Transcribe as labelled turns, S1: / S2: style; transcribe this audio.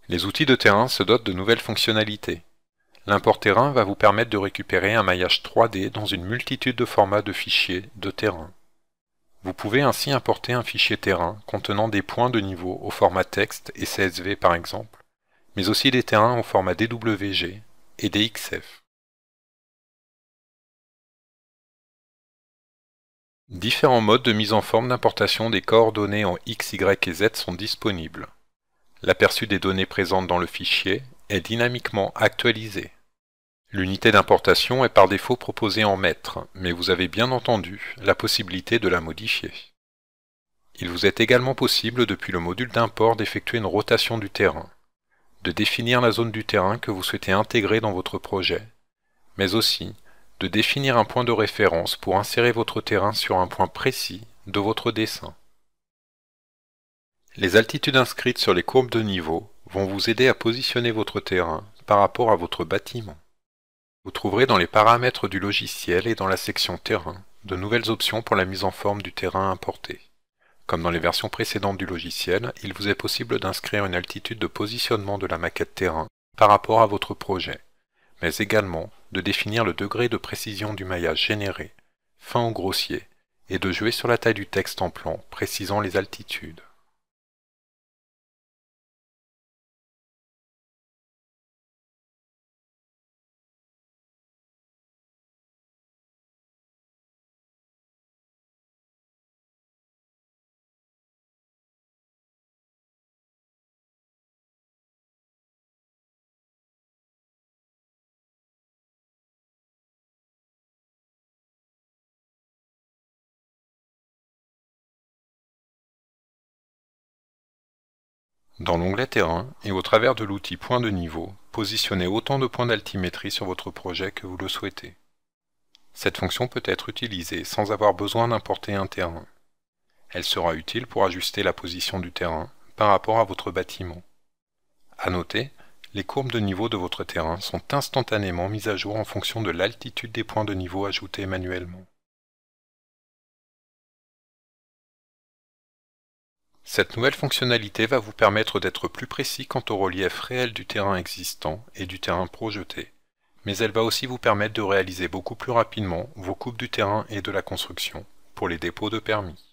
S1: Les outils de terrain se dotent de nouvelles fonctionnalités. L'import terrain va vous permettre de récupérer un maillage 3D dans une multitude de formats de fichiers de terrain. Vous pouvez ainsi importer un fichier terrain contenant des points de niveau au format texte et CSV par exemple, mais aussi des terrains au format DWG et DXF. Différents modes de mise en forme d'importation des coordonnées en X, Y et Z sont disponibles. L'aperçu des données présentes dans le fichier est dynamiquement actualisé. L'unité d'importation est par défaut proposée en mètres, mais vous avez bien entendu la possibilité de la modifier. Il vous est également possible depuis le module d'import d'effectuer une rotation du terrain, de définir la zone du terrain que vous souhaitez intégrer dans votre projet, mais aussi de définir un point de référence pour insérer votre terrain sur un point précis de votre dessin. Les altitudes inscrites sur les courbes de niveau vont vous aider à positionner votre terrain par rapport à votre bâtiment. Vous trouverez dans les paramètres du logiciel et dans la section terrain de nouvelles options pour la mise en forme du terrain importé. Comme dans les versions précédentes du logiciel, il vous est possible d'inscrire une altitude de positionnement de la maquette terrain par rapport à votre projet, mais également de définir le degré de précision du maillage généré, fin ou grossier, et de jouer sur la taille du texte en plan précisant les altitudes. Dans l'onglet Terrain et au travers de l'outil Point de niveau, positionnez autant de points d'altimétrie sur votre projet que vous le souhaitez. Cette fonction peut être utilisée sans avoir besoin d'importer un terrain. Elle sera utile pour ajuster la position du terrain par rapport à votre bâtiment. À noter, les courbes de niveau de votre terrain sont instantanément mises à jour en fonction de l'altitude des points de niveau ajoutés manuellement. Cette nouvelle fonctionnalité va vous permettre d'être plus précis quant au relief réel du terrain existant et du terrain projeté, mais elle va aussi vous permettre de réaliser beaucoup plus rapidement vos coupes du terrain et de la construction pour les dépôts de permis.